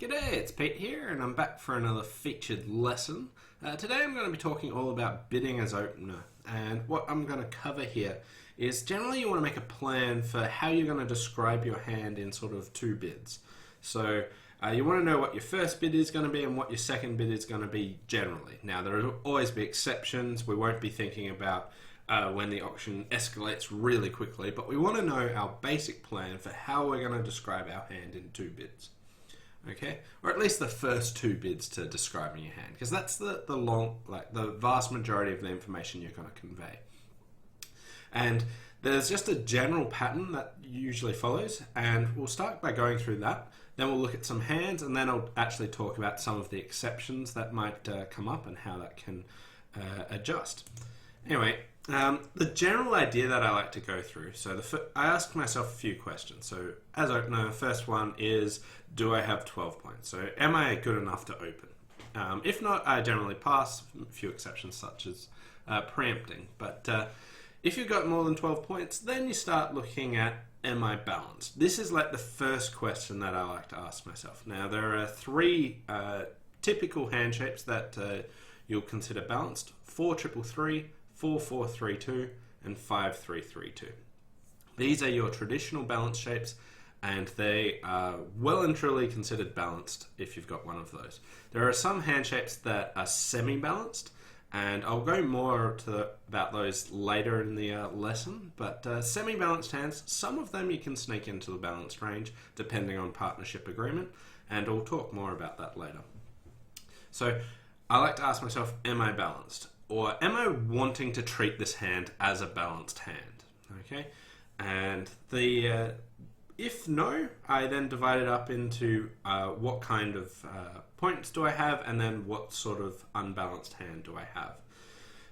G'day, it's Pete here, and I'm back for another featured lesson. Today I'm going to be talking all about bidding as opener, and what I'm going to cover here is generally you want to make a plan for how you're going to describe your hand in sort of two bids. So you want to know what your first bid is going to be and what your second bid is going to be generally. Now there will always be exceptions. We won't be thinking about when the auction escalates really quickly, but we want to know our basic plan for how we're going to describe our hand in two bids. Okay, or at least the first two bids to describing your hand, because that's the vast majority of the information you're going to convey. And there's just a general pattern that usually follows, and we'll start by going through that. Then we'll look at some hands, and then I'll actually talk about some of the exceptions that might come up and how that can adjust. Anyway, the general idea that I like to go through, so I ask myself a few questions. So as opener, first one is, do I have 12 points? So am I good enough to open? If not, I generally pass, a few exceptions such as preempting. But if you've got more than 12 points, then you start looking at, am I balanced? This is like the first question that I like to ask myself. Now there are three typical hand shapes that you'll consider balanced: 4-3-3, 4-4-3-2, and 5-3-3-2. These are your traditional balance shapes, and they are well and truly considered balanced if you've got one of those. There are some hand shapes that are semi-balanced, and I'll go more about those later in the lesson, but semi-balanced hands, some of them you can sneak into the balanced range depending on partnership agreement, and I'll talk more about that later. So I like to ask myself, am I balanced? Or am I wanting to treat this hand as a balanced hand? Okay, and if no, I then divide it up into what kind of points do I have, and then what sort of unbalanced hand do I have.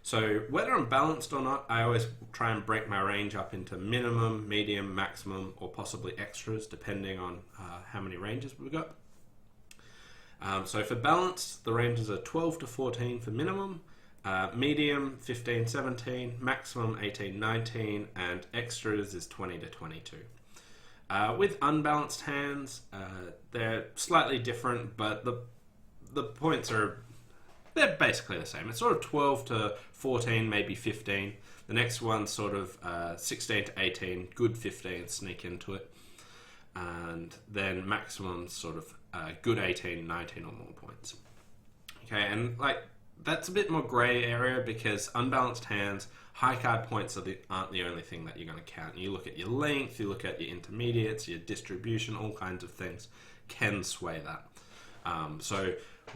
So whether I'm balanced or not, I always try and break my range up into minimum, medium, maximum, or possibly extras, depending on how many ranges we've got. So for balanced, the ranges are 12 to 14 for minimum, medium 15-17, maximum 18-19, and extras is 20 to 22. With unbalanced hands, they're slightly different, but the points they're basically the same. It's sort of 12 to 14, maybe 15. The next one's sort of 16 to 18, good 15, sneak into it. And then maximum sort of good 18, 19 or more points. Okay, and that's a bit more grey area because unbalanced hands, high card points aren't the only thing that you're going to count. You look at your length, you look at your intermediates, your distribution, all kinds of things can sway that. So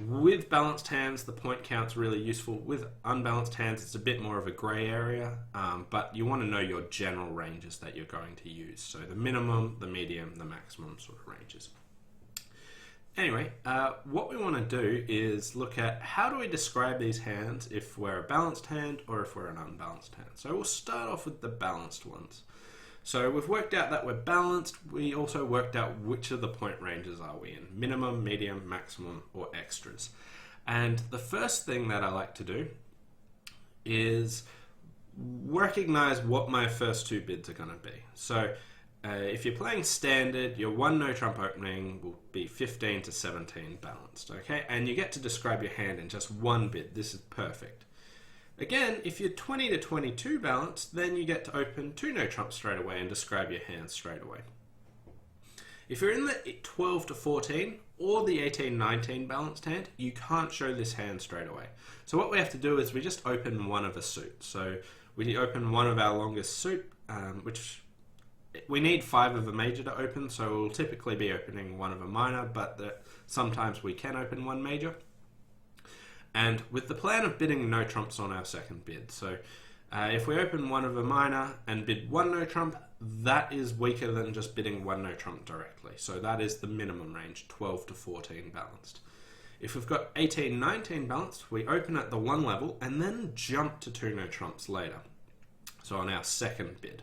with balanced hands, the point count's really useful. With unbalanced hands, it's a bit more of a grey area, but you want to know your general ranges that you're going to use. So the minimum, the medium, the maximum sort of ranges. Anyway, what we want to do is look at how do we describe these hands if we're a balanced hand or if we're an unbalanced hand. So we'll start off with the balanced ones. So we've worked out that we're balanced. We also worked out which of the point ranges are we in: minimum, medium, maximum, or extras. And the first thing that I like to do is recognize what my first two bids are going to be. So if you're playing standard, your one no trump opening will be 15 to 17 balanced, okay? And you get to describe your hand in just one bid. This is perfect. Again, if you're 20 to 22 balanced, then you get to open two no trumps straight away and describe your hand straight away. If you're in the 12 to 14 or the 18-19 balanced hand, you can't show this hand straight away. So what we have to do is we just open one of a suit. So we open one of our longest suit, which we need 5 of a major to open, so we'll typically be opening one of a minor, but sometimes we can open one major. And with the plan of bidding no trumps on our second bid. So if we open one of a minor and bid one no trump, that is weaker than just bidding one no trump directly. So that is the minimum range, 12 to 14 balanced. If we've got 18-19 balanced, we open at the 1 level and then jump to 2 no trumps later. So on our second bid.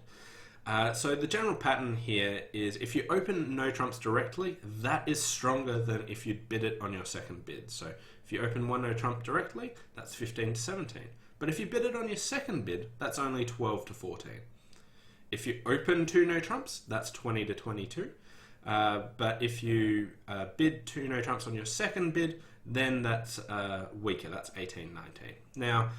So the general pattern here is if you open no trumps directly, that is stronger than if you bid it on your second bid. So if you open one no trump directly, that's 15 to 17. But if you bid it on your second bid, that's only 12 to 14. If you open two no trumps, that's 20 to 22. But if you bid 2 no trumps on your second bid, then that's weaker. That's 18, 19. Now,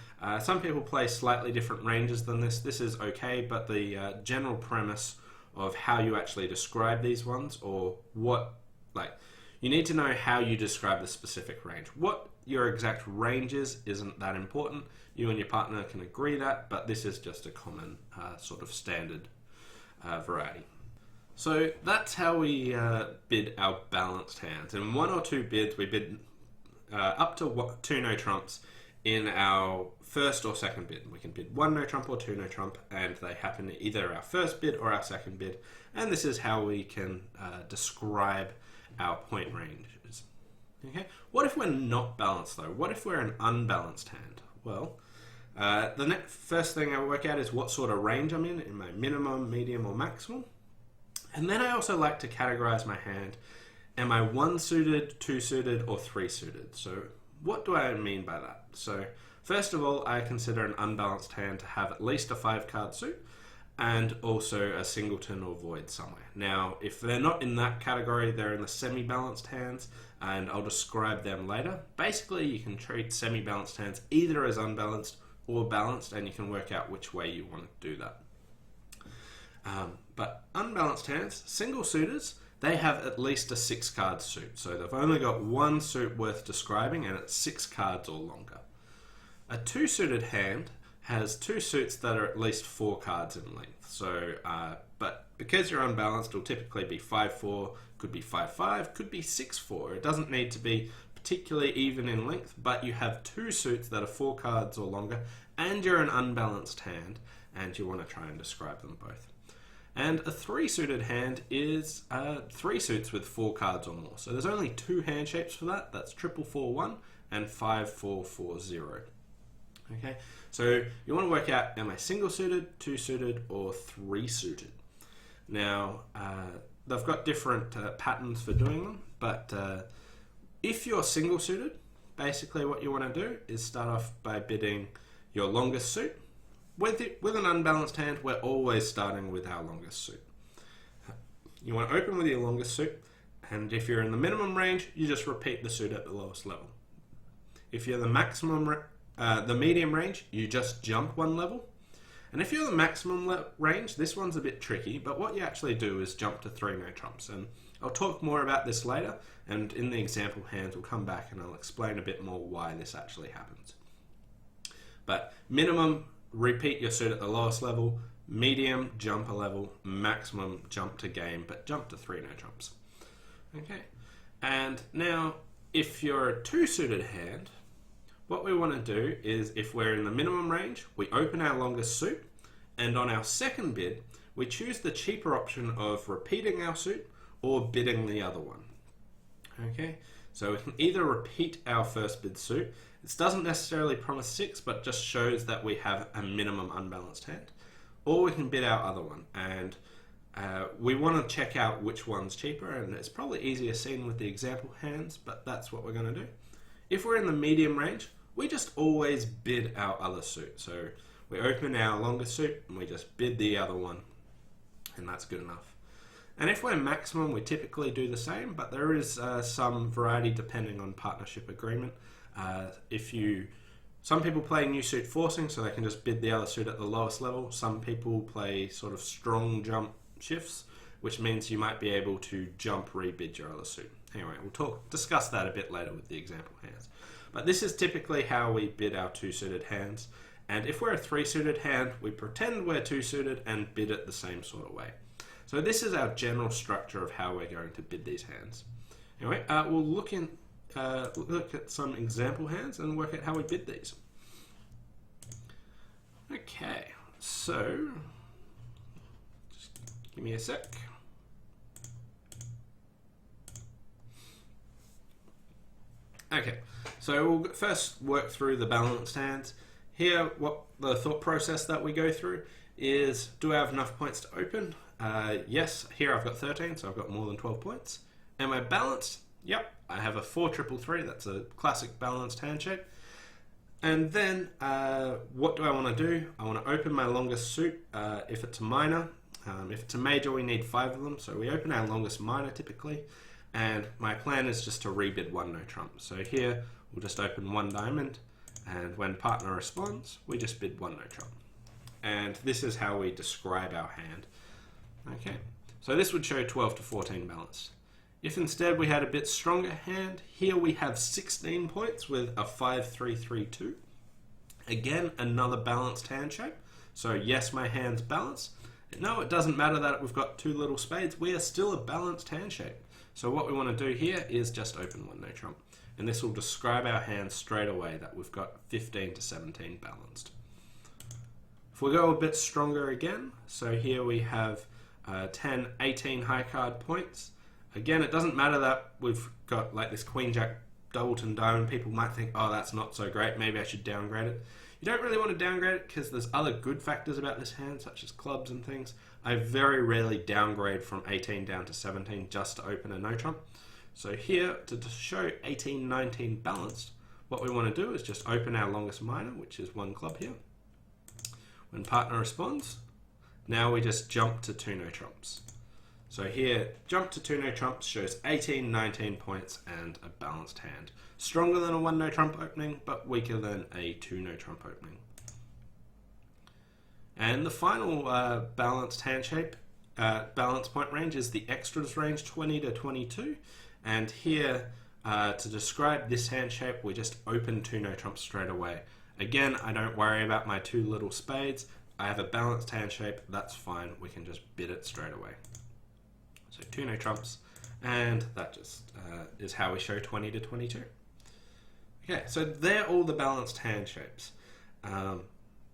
some people play slightly different ranges than this. This is okay, but the general premise of how you actually describe these ones, or what, like, you need to know how you describe the specific range. What your exact range is isn't that important. You and your partner can agree that, but this is just a common sort of standard variety. So that's how we bid our balanced hands. In 1 or 2 bids, we bid up to 2 no trumps in our first or second bid. We can bid 1 no trump or 2 no trump, and they happen in either our first bid or our second bid. And this is how we can describe our point ranges. Okay. What if we're not balanced though? What if we're an unbalanced hand? Well, the first thing I work out is what sort of range I'm in my minimum, medium, or maximum. And then I also like to categorize my hand. Am I 1 suited, 2 suited, or 3 suited? So what do I mean by that? So first of all, I consider an unbalanced hand to have at least a 5-card suit and also a singleton or void somewhere. Now, if they're not in that category, they're in the semi-balanced hands, and I'll describe them later. Basically, you can treat semi-balanced hands either as unbalanced or balanced, and you can work out which way you want to do that. But unbalanced hands, single suitors, they have at least a 6-card suit. So they've only got 1 suit worth describing, and it's 6 cards or longer. A 2-suited hand has 2 suits that are at least 4 cards in length. So, but because you're unbalanced, it'll typically be 5-4, could be 5-5, could be 6-4. It doesn't need to be particularly even in length, but you have 2 suits that are 4 cards or longer, and you're an unbalanced hand, and you want to try and describe them both. And a 3-suited hand is 3 suits with 4 cards or more. So there's only 2 hand shapes for that. That's 4-4-1 and 5-4-4-0. Okay, so you want to work out, am I single-suited, 2-suited, or 3-suited? Now, they've got different patterns for doing them, but if you're single-suited, basically what you want to do is start off by bidding your longest suit. With an unbalanced hand, we're always starting with our longest suit. You want to open with your longest suit, and if you're in the minimum range, you just repeat the suit at the lowest level. If you're the medium range, you just jump 1 level. And if you're the maximum range, this one's a bit tricky, but what you actually do is jump to 3 no trumps. And I'll talk more about this later, and in the example hands, we'll come back and I'll explain a bit more why this actually happens. But minimum, repeat your suit at the lowest level. Medium, jump a level. Maximum, jump to game, but jump to 3 no trumps. Okay. And now, if you're a 2-suited hand, what we want to do is, if we're in the minimum range, we open our longest suit, and on our second bid, we choose the cheaper option of repeating our suit or bidding the other one. Okay, so we can either repeat our first bid suit. This doesn't necessarily promise 6, but just shows that we have a minimum unbalanced hand. Or we can bid our other one, and we want to check out which one's cheaper, and it's probably easier seen with the example hands, but that's what we're going to do. If we're in the medium range, we just always bid our other suit. So we open our longest suit and we just bid the other one, and that's good enough. And if we're maximum, we typically do the same, but there is some variety depending on partnership agreement. Some people play new suit forcing, so they can just bid the other suit at the lowest level. Some people play sort of strong jump shifts, which means you might be able to jump rebid your other suit. Anyway, we'll discuss that a bit later with the example hands. But this is typically how we bid our 2-suited hands. And if we're a 3-suited hand, we pretend we're 2-suited and bid it the same sort of way. So this is our general structure of how we're going to bid these hands. Anyway, we'll look at some example hands and work out how we bid these. Okay, so just give me a sec. Okay, so we'll first work through the balanced hands. Here, what the thought process that we go through is, do I have enough points to open? Yes, here I've got 13, so I've got more than 12 points. Am I balanced? Yep, I have a 4-3-3, that's a classic balanced hand shape. And then, what do I want to do? I want to open my longest suit if it's a minor. If it's a major, we need 5 of them, so we open our longest minor typically, and my plan is just to rebid 1 no trump. So here, we'll just open 1 diamond, and when partner responds, we just bid 1 no trump. And this is how we describe our hand. Okay, so this would show 12 to 14 balanced. If instead we had a bit stronger hand, here we have 16 points with a 5-3-3-2. Again, another balanced hand shape. So yes, my hand's balanced. No, it doesn't matter that we've got 2 little spades. We are still a balanced hand shape. So what we want to do here is just open 1 no trump. And this will describe our hand straight away that we've got 15 to 17 balanced. If we go a bit stronger again, so here we have 10, 18 high card points. Again, it doesn't matter that we've got like this Queen Jack Doubleton diamond. People might think, oh, that's not so great. Maybe I should downgrade it. You don't really want to downgrade it because there's other good factors about this hand, such as clubs and things. I very rarely downgrade from 18 down to 17 just to open a no trump. So here, to show 18, 19 balanced, what we want to do is just open our longest minor, which is 1 club here. When partner responds, now we just jump to 2 no trumps. So here, jump to 2 no trumps shows 18, 19 points and a balanced hand. Stronger than a 1 no trump opening, but weaker than a 2 no trump opening. And the final balanced hand shape, balanced point range is the extras range 20 to 22. And here, to describe this hand shape, we just open 2 no trumps straight away. Again, I don't worry about my 2 little spades. I have a balanced hand shape, that's fine. We can just bid it straight away. So 2 no trumps, and that just is how we show 20 to 22. Okay, so they're all the balanced hand shapes.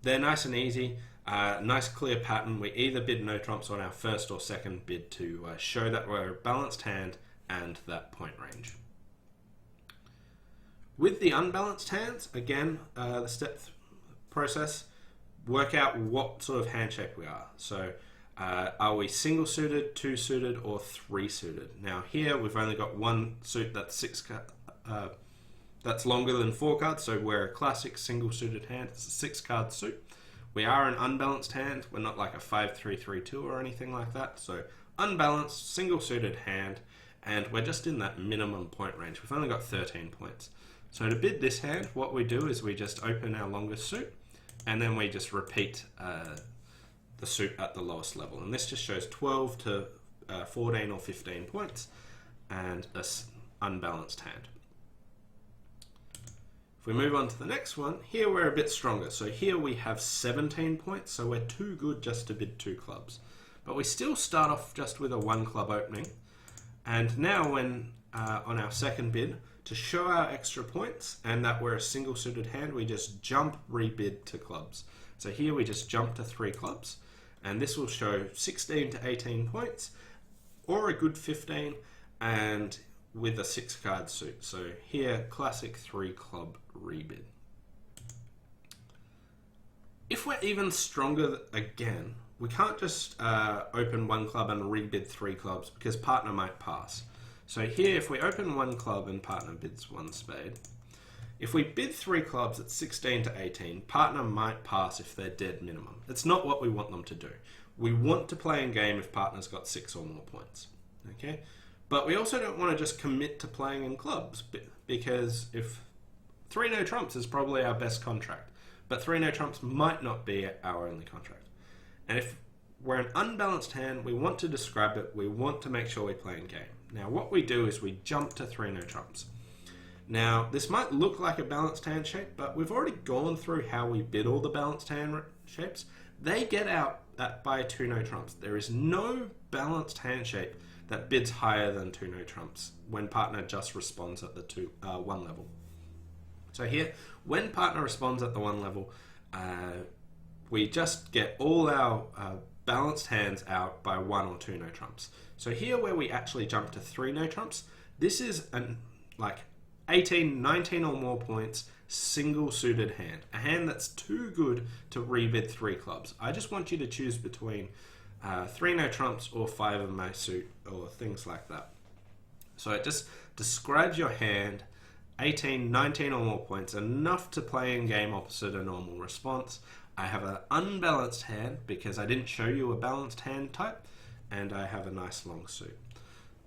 They're nice and easy, nice clear pattern. We either bid no trumps on our first or second bid to show that we're a balanced hand and that point range. With the unbalanced hands, again, the step process, work out what sort of hand shape we are. So are we single suited, 2 suited, or 3 suited? Now here we've only got 1 suit that's that's longer than 4 cards, so we're a classic single suited hand. It's a 6 card suit. We are an unbalanced hand. We're not like a 5-3-3-2 or anything like that. So unbalanced, single suited hand, and we're just in that minimum point range. We've only got 13 points. So to bid this hand, what we do is we just open our longest suit, and then we just repeat the suit at the lowest level. And this just shows 12 to 14 or 15 points, and an unbalanced hand. If we move on to the next one, here we're a bit stronger. So here we have 17 points, so we're too good just to bid 2 clubs. But we still start off just with a 1 club opening. And now when on our second bid, to show our extra points and that we're a single suited hand, we just jump rebid to clubs. So here we just jump to 3 clubs, and this will show 16 to 18 points, or a good 15, and with a 6 card suit. So here, classic 3 club rebid. If we're even stronger again, we can't just open 1 club and rebid 3 clubs because partner might pass. So here, if we open 1 club and partner bids 1 spade, if we bid 3 clubs at 16 to 18, partner might pass if they're dead minimum. It's not what we want them to do. We want to play in game if partner's got 6 or more points. Okay? But we also don't want to just commit to playing in clubs, because if 3 no trumps is probably our best contract, but 3 no trumps might not be our only contract. And if we're an unbalanced hand, we want to describe it, we want to make sure we play in game. Now what we do is we jump to 3 no trumps. Now this might look like a balanced hand shape, but we've already gone through how we bid all the balanced hand shapes. They get out by 2 no trumps. There is no balanced hand shape that bids higher than 2 no trumps when partner just responds at the 1 level. So here, when partner responds at the 1 level, we just get all our balanced hands out by 1 or 2 no trumps. So here where we actually jump to 3 no trumps, this is like 18, 19 or more points, single suited hand. A hand that's too good to rebid 3 clubs. I just want you to choose between 3 no trumps or 5 of my suit or things like that. So it just describes your hand, 18, 19 or more points, enough to play in game opposite a normal response. I have an unbalanced hand because I didn't show you a balanced hand type, and I have a nice long suit.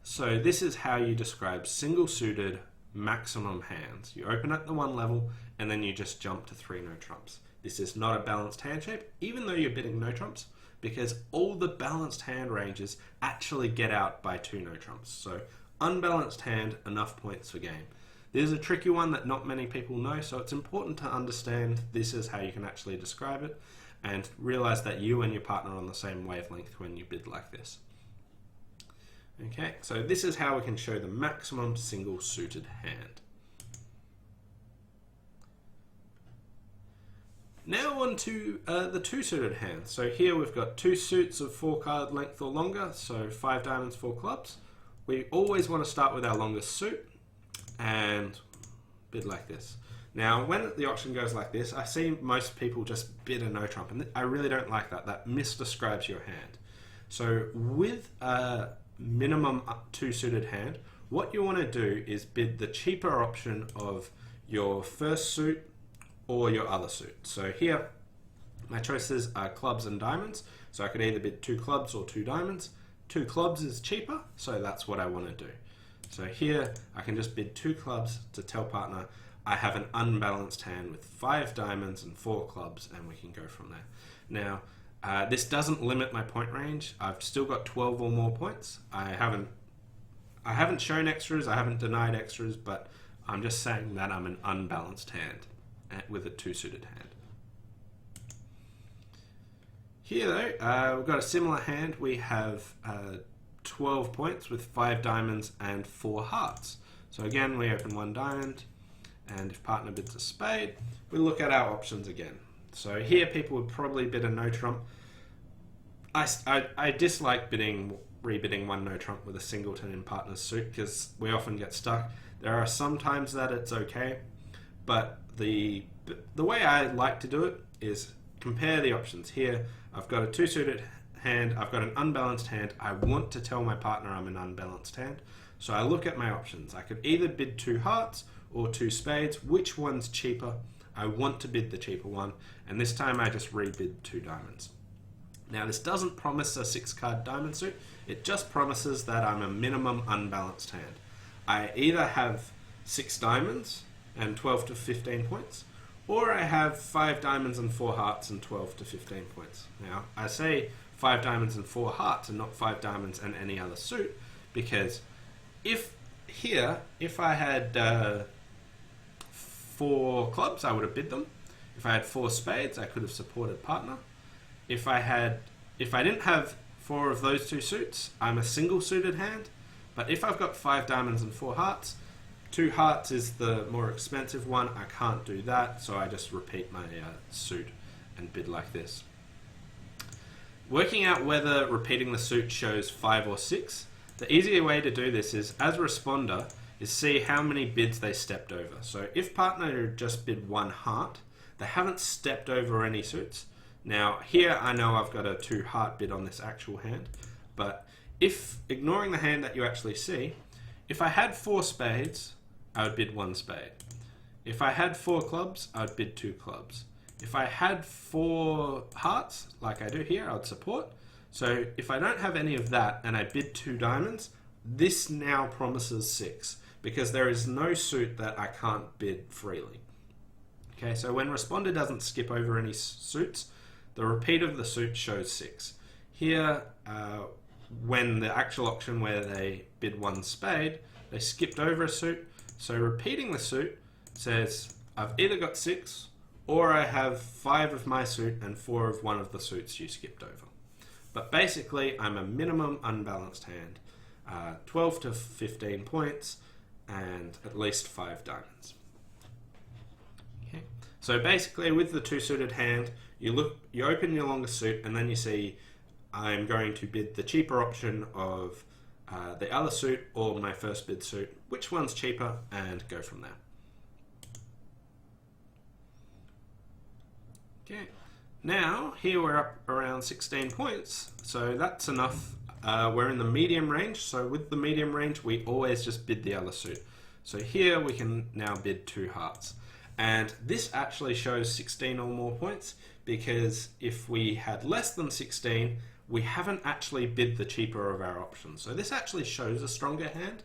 So this is how you describe single suited maximum hands. You open at the one level and then you just jump to 3 no trumps. This is not a balanced hand shape, even though you're bidding no trumps, because all the balanced hand ranges actually get out by 2 no trumps. So unbalanced hand, enough points for game. This is a tricky one that not many people know, so it's important to understand this is how you can actually describe it, and realize that you and your partner are on the same wavelength when you bid like this. Okay, so this is how we can show the maximum single suited hand. Now on to the 2 suited hand. So here we've got 2 suits of 4 card length or longer, so 5 diamonds, 4 clubs. We always want to start with our longest suit and bid like this. Now when the auction goes like this, I see most people just bid a no trump, and I really don't like that. That misdescribes your hand. So with a minimum 2 suited hand, what you want to do is bid the cheaper option of your first suit or your other suit. So here my choices are clubs and diamonds, so I could either bid 2 clubs or 2 diamonds. 2 clubs is cheaper, so that's what I want to do. So here I can just bid 2 clubs to tell partner I have an unbalanced hand with 5 diamonds and 4 clubs, and we can go from there. Now this doesn't limit my point range. I've still got 12 or more points. I haven't shown extras, I haven't denied extras, but I'm just saying that I'm an unbalanced hand with a 2 suited hand. Here though, we've got a similar hand. We have 12 points with 5 diamonds and 4 hearts. So again, we open 1 diamond, and if partner bids a spade, we look at our options again. So here people would probably bid a no trump. I dislike rebidding 1 no trump with a singleton in partner's suit because we often get stuck. There are some times that it's okay, but the way I like to do it is compare the options. Here I've got a 2 suited hand, I've got an unbalanced hand. I want to tell my partner I'm an unbalanced hand, so I look at my options. I could either bid 2 hearts or 2 spades. Which one's cheaper? I want to bid the cheaper one, and this time I just rebid 2 diamonds. Now this doesn't promise a 6 card diamond suit, it just promises that I'm a minimum unbalanced hand. I either have 6 diamonds and 12 to 15 points, or I have 5 diamonds and 4 hearts and 12 to 15 points. Now I say 5 diamonds and 4 hearts and not 5 diamonds and any other suit, because if I had 4 clubs, I would have bid them. If I had 4 spades, I could have supported partner. If I didn't have 4 of those 2 suits, I'm a single suited hand. But if I've got 5 diamonds and 4 hearts, 2 hearts is the more expensive one. I can't do that, so I just repeat my suit and bid like this. Working out whether repeating the suit shows 5 or 6, the easier way to do this is, as a responder, is see how many bids they stepped over. So if partner just bid 1 heart, they haven't stepped over any suits. Now here I know I've got a 2 heart bid on this actual hand, but if, ignoring the hand that you actually see, if I had 4 spades, I would bid 1 spade. If I had 4 clubs, I would bid 2 clubs. If I had 4 hearts, like I do here, I would support. So if I don't have any of that and I bid 2 diamonds, this now promises 6, because there is no suit that I can't bid freely. Okay, so when responder doesn't skip over any suits, the repeat of the suit shows 6. Here, when the actual auction where they bid 1 spade, they skipped over a suit, so repeating the suit says I've either got 6 or I have 5 of my suit and 4 of one of the suits you skipped over. But basically I'm a minimum unbalanced hand, 12 to 15 points and at least 5 diamonds. Okay. So basically with the 2 suited hand, you open your longest suit and then you see I'm going to bid the cheaper option of the other suit or my first bid suit, which one's cheaper, and go from there. Okay, now here we're up around 16 points, so that's enough. We're in the medium range, so with the medium range we always just bid the other suit. So here we can now bid 2 hearts. And this actually shows 16 or more points, because if we had less than 16, we haven't actually bid the cheaper of our options. So this actually shows a stronger hand,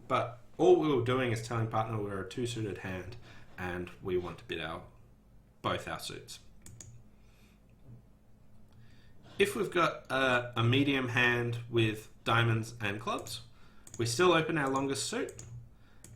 but all we were doing is telling partner we're a two-suited hand and we want to bid both our suits. If we've got a medium hand with diamonds and clubs, we still open our longest suit,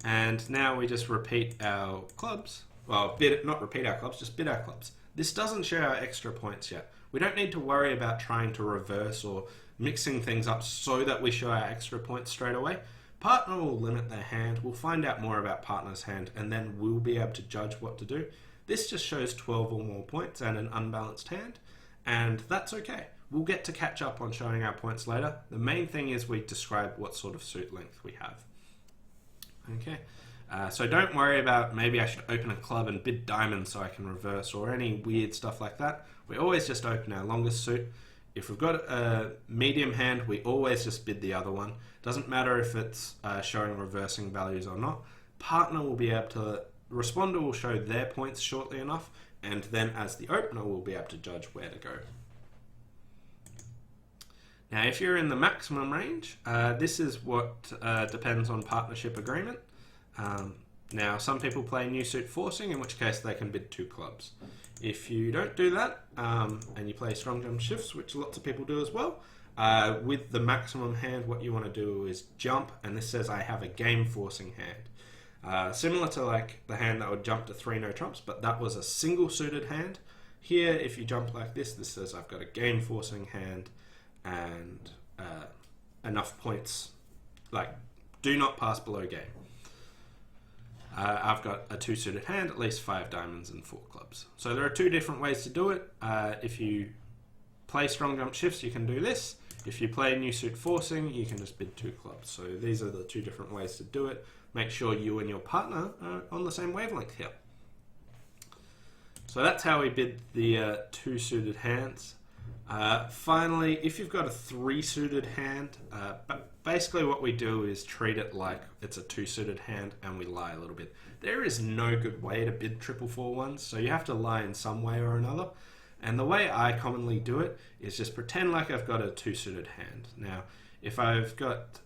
and now we just repeat our clubs. Well, not repeat our clubs, just bid our clubs. This doesn't show our extra points yet. We don't need to worry about trying to reverse or mixing things up so that we show our extra points straight away. Partner will limit their hand. We'll find out more about partner's hand, and then we'll be able to judge what to do. This just shows 12 or more points and an unbalanced hand, and that's okay. We'll get to catch up on showing our points later. The main thing is we describe what sort of suit length we have. Okay, so don't worry about maybe I should open a club and bid diamonds so I can reverse or any weird stuff like that. We always just open our longest suit. If we've got a medium hand, we always just bid the other one. Doesn't matter if it's showing reversing values or not. Partner will be able to, responder will show their points shortly enough, and then as the opener, we'll be able to judge where to go. Now, if you're in the maximum range, this is what depends on partnership agreement. Now, some people play new suit forcing, in which case they can bid 2 clubs. If you don't do that, and you play strong jump shifts, which lots of people do as well, with the maximum hand, what you want to do is jump, and this says I have a game forcing hand. Similar to like the hand that would jump to 3 no trumps, but that was a single suited hand. Here, if you jump like this, this says I've got a game forcing hand, and enough points, like do not pass below game. I've got a 2-suited hand, at least 5 diamonds and 4 clubs. So there are 2 different ways to do it. If you play strong jump shifts, you can do this. If you play new suit forcing, you can just bid 2 clubs. So these are the 2 different ways to do it. Make sure you and your partner are on the same wavelength here. So that's how we bid the 2-suited hands. Finally, if you've got a 3-suited hand, basically what we do is treat it like it's a 2-suited hand and we lie a little bit. There is no good way to bid 444-1s, so you have to lie in some way or another. And the way I commonly do it is just pretend like I've got a 2-suited hand. Now, if I've got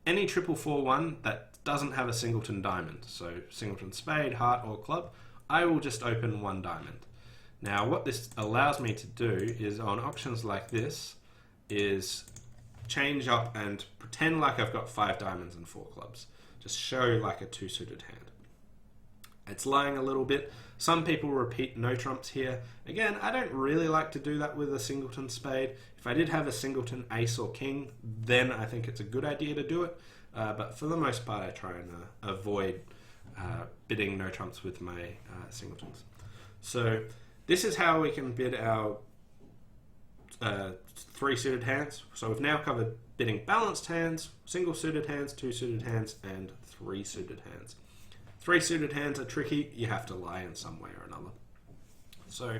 any 444-1 that doesn't have a singleton diamond, so singleton spade, heart, or club, I will just open 1 diamond. Now, what this allows me to do is on options like this is change up and pretend like I've got 5 diamonds and 4 clubs. Just show like a 2-suited hand. It's lying a little bit. Some people repeat no trumps here. Again, I don't really like to do that with a singleton spade. If I did have a singleton ace or king, then I think it's a good idea to do it. But for the most part, I try and avoid bidding no trumps with my singletons. So this is how we can bid our 3-suited hands. So we've now covered bidding balanced hands, single-suited hands, 2-suited hands, and 3-suited hands. 3-suited hands are tricky. You have to lie in some way or another. So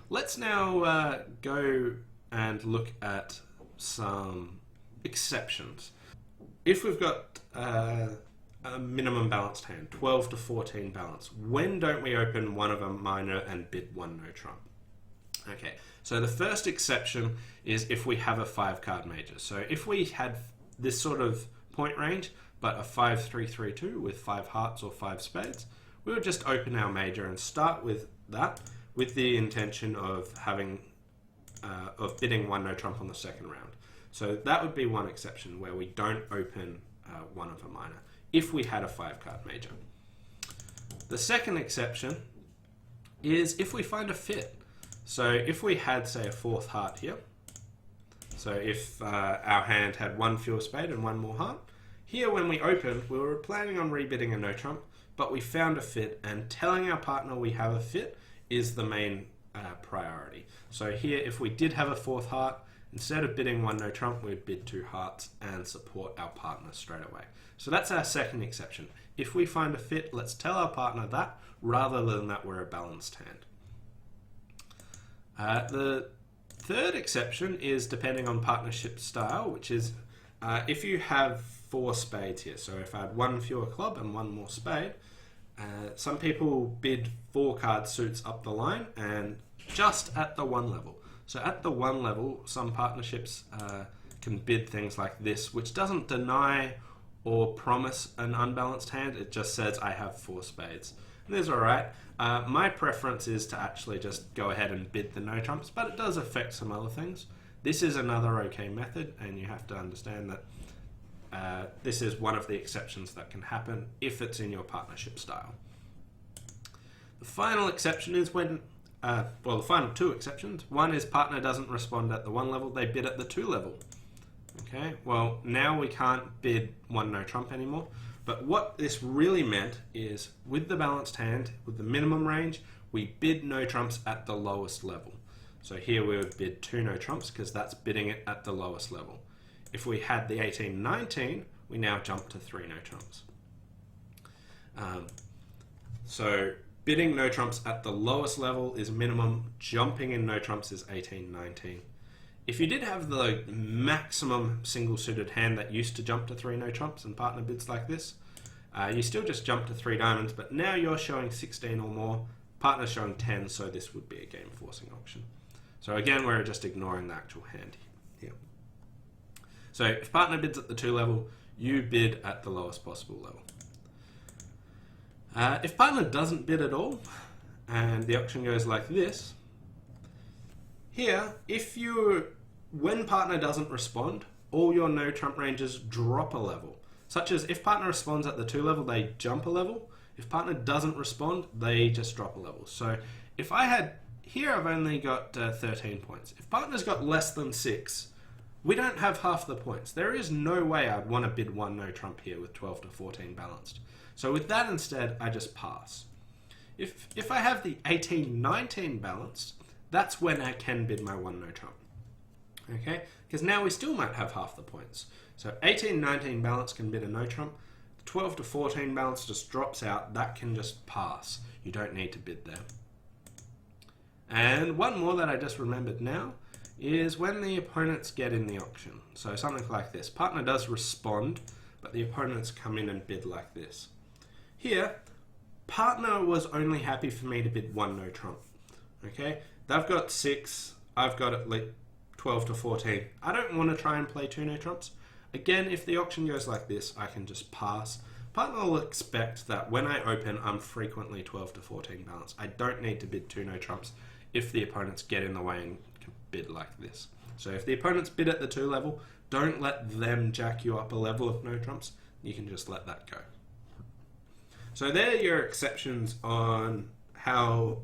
let's now go and look at some exceptions. If we've got a minimum balanced hand, 12 to 14 balance, when don't we open one of a minor and bid 1 no trump? Okay, so the first exception is if we have a 5-card major. So if we had this sort of point range, but a 5-3-3-2 with 5 hearts or 5 spades, we would just open our major and start with that, with the intention of having of bidding 1 no trump on the second round. So that would be one exception where we don't open one of a minor if we had a 5-card major. The second exception is if we find a fit. So if we had, say, a 4th heart here, so if our hand had 1 fewer spade and 1 more heart, here when we opened, we were planning on rebidding a no trump, but we found a fit, and telling our partner we have a fit is the main priority. So here, if we did have a 4th heart, instead of bidding 1 no trump, we'd bid 2 hearts and support our partner straight away. So that's our second exception. If we find a fit, let's tell our partner that, rather than that we're a balanced hand. The third exception is depending on partnership style, which is if you have 4 spades here. So if I had 1 fewer club and 1 more spade, Some people bid 4 card suits up the line and just at the 1 level. So at the 1 level, some partnerships can bid things like this, which doesn't deny or promise an unbalanced hand. It just says I have 4 spades. And this is alright. My preference is to actually just go ahead and bid the no trumps, but it does affect some other things. This is another okay method, and you have to understand that this is one of the exceptions that can happen if it's in your partnership style. The final exception is when, the final 2 exceptions. One is partner doesn't respond at the 1 level, they bid at the 2 level. Okay, well now we can't bid 1 no trump anymore, but what this really meant is with the balanced hand, with the minimum range, we bid no trumps at the lowest level. So here we would bid 2 no trumps because that's bidding it at the lowest level. If we had the 18-19, we now jump to 3 no trumps. So bidding no trumps at the lowest level is minimum, jumping in no trumps is 18-19. If you did have the maximum single suited hand that used to jump to 3 no trumps and partner bids like this, you still just jump to 3 diamonds, but now you're showing 16 or more, partner's showing 10, so this would be a game forcing auction. So again, we're just ignoring the actual hand here. So if partner bids at the 2 level, you bid at the lowest possible level. If partner doesn't bid at all, and the auction goes like this, here, when partner doesn't respond, all your no trump ranges drop a level. Such as if partner responds at the 2 level, they jump a level. If partner doesn't respond, they just drop a level. So if I had, here I've only got 13 points. If partner's got less than 6, we don't have half the points. There is no way I'd want to bid 1 no trump here with 12 to 14 balanced. So with that instead, I just pass. If I have the 18-19 balanced, that's when I can bid my 1 no trump. Okay? Because now we still might have half the points. So 18-19 balance can bid a no trump. 12 to 14 balance just drops out. That can just pass. You don't need to bid there. And one more that I just remembered now is when the opponents get in the auction. So something like this. Partner does respond, but the opponents come in and bid like this. Here, partner was only happy for me to bid 1 no trump. Okay? They've got 6, I've got at least 12 to 14. I don't want to try and play 2 no trumps. Again, if the auction goes like this, I can just pass. Partner will expect that when I open, I'm frequently 12 to 14 balance. I don't need to bid 2 no trumps if the opponents get in the way and bid like this. So if the opponents bid at the 2 level, don't let them jack you up a level of no trumps. You can just let that go. So there are your exceptions on how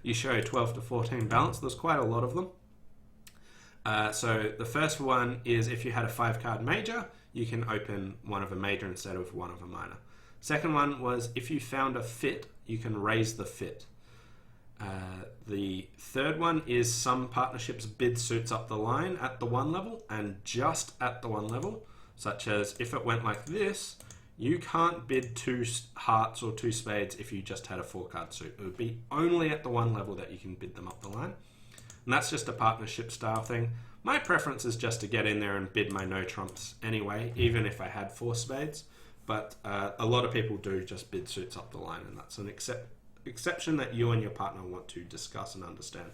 you show 12 to 14 balance. There's quite a lot of them. So the first one is if you had a 5-card major, you can open one of a major instead of one of a minor. Second one was if you found a fit, you can raise the fit. The third one is some partnerships bid suits up the line at the 1 level and just at the 1 level, such as if it went like this, you can't bid 2 hearts or 2 spades if you just had a 4-card suit. It would be only at the 1 level that you can bid them up the line. And that's just a partnership style thing. My preference is just to get in there and bid my no trumps anyway, even if I had 4 spades. But a lot of people do just bid suits up the line, and that's an exception that you and your partner want to discuss and understand.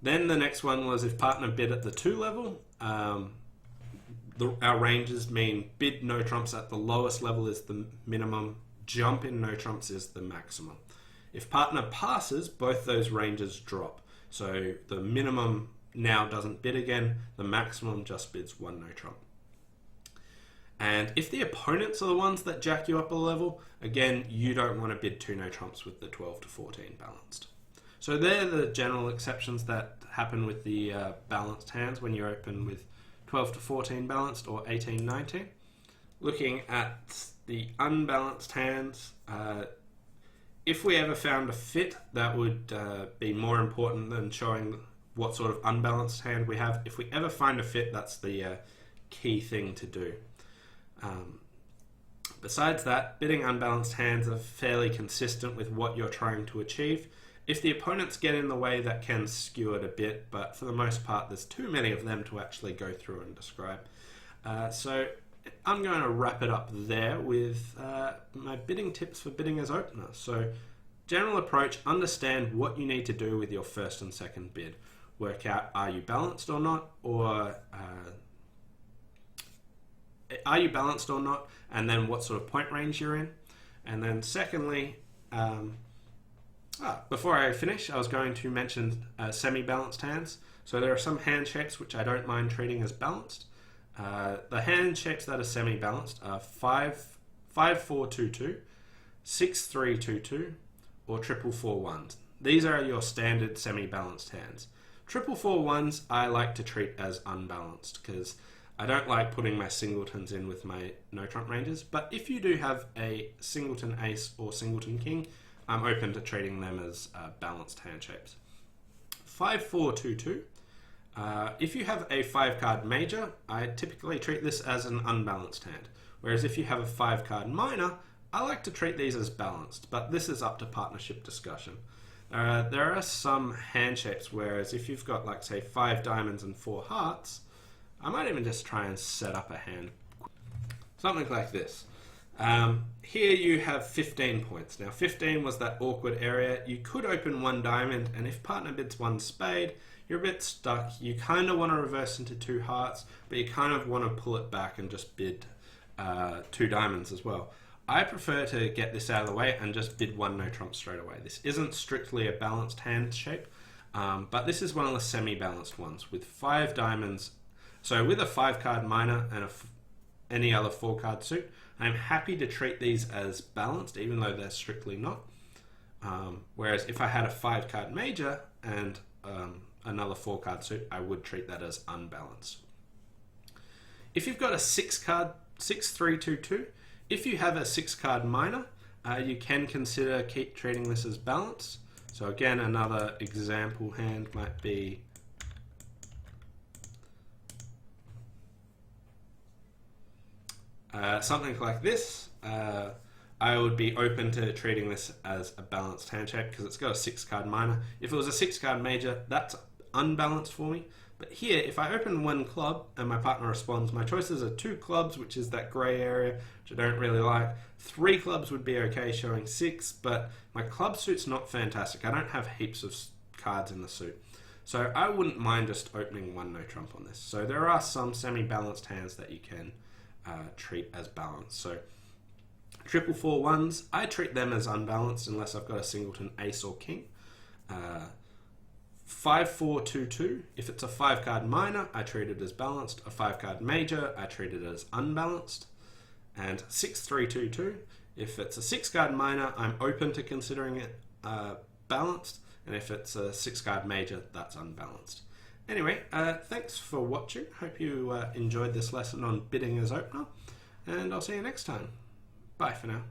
Then the next one was if partner bid at the 2 level, our ranges mean bid no trumps at the lowest level is the minimum, jump in no trumps is the maximum. If partner passes, both those ranges drop. So the minimum now doesn't bid again, the maximum just bids 1 no trump. And if the opponents are the ones that jack you up a level, again, you don't want to bid 2 no trumps with the 12 to 14 balanced. So they're the general exceptions that happen with the balanced hands when you open with 12 to 14 balanced or 18-19. Looking at the unbalanced hands, if we ever found a fit, that would be more important than showing what sort of unbalanced hand we have. If we ever find a fit, that's the key thing to do. Besides that, bidding unbalanced hands are fairly consistent with what you're trying to achieve. If the opponents get in the way, that can skew it a bit, but for the most part, there's too many of them to actually go through and describe. So I'm going to wrap it up there with my bidding tips for bidding as opener. So general approach, understand what you need to do with your first and second bid. Work out, are you balanced or not, and then what sort of point range you're in. And then secondly, before I finish, I was going to mention semi-balanced hands. So there are some hand shapes which I don't mind treating as balanced. The hand shapes that are semi-balanced are 5-4-2-2, 6-3-2-2, or 4-4-1. These are your standard semi-balanced hands. 4-4-1s I like to treat as unbalanced because I don't like putting my singletons in with my no trump ranges, but if you do have a singleton ace or singleton king, I'm open to treating them as balanced hand shapes. 5-4-2-2. If you have a 5-card major, I typically treat this as an unbalanced hand. Whereas if you have a 5-card minor, I like to treat these as balanced, but this is up to partnership discussion. There are some hand shapes, whereas if you've got, like, say, 5 diamonds and 4 hearts, I might even just try and set up a hand. Something like this. Here you have 15 points. Now 15 was that awkward area. You could open 1 diamond, and if partner bids 1 spade, you're a bit stuck. You kind of want to reverse into 2 hearts, but you kind of want to pull it back and just bid 2 diamonds as well. I prefer to get this out of the way and just bid 1 no trump straight away. This isn't strictly a balanced hand shape, but this is one of the semi-balanced ones with 5 diamonds. So with a 5-card minor and any other 4-card suit, I'm happy to treat these as balanced, even though they're strictly not. Whereas if I had a 5-card major and another 4-card suit, I would treat that as unbalanced. If you've got a 6-card 6-3-2-2, if you have a 6-card minor, you can consider keep treating this as balanced. So again, another example hand might be something like this. I would be open to treating this as a balanced hand shape because it's got a 6-card minor. If it was a 6-card major, that's unbalanced for me. But here, if I open 1 club and my partner responds, my choices are 2 clubs, which is that grey area, which I don't really like. 3 clubs would be okay, showing 6, but my club suit's not fantastic. I don't have heaps of cards in the suit. So I wouldn't mind just opening 1 no trump on this. So there are some semi-balanced hands that you can treat as balanced. So 4-4-1s, I treat them as unbalanced unless I've got a singleton ace or king. 5-4-2-2, if it's a 5-card minor, I treat it as balanced. A 5-card major, I treat it as unbalanced. And 6-3-2-2, if it's a 6-card minor, I'm open to considering it balanced. And if it's a 6-card major, that's unbalanced. Anyway, thanks for watching. Hope you enjoyed this lesson on bidding as opener. And I'll see you next time. Bye for now.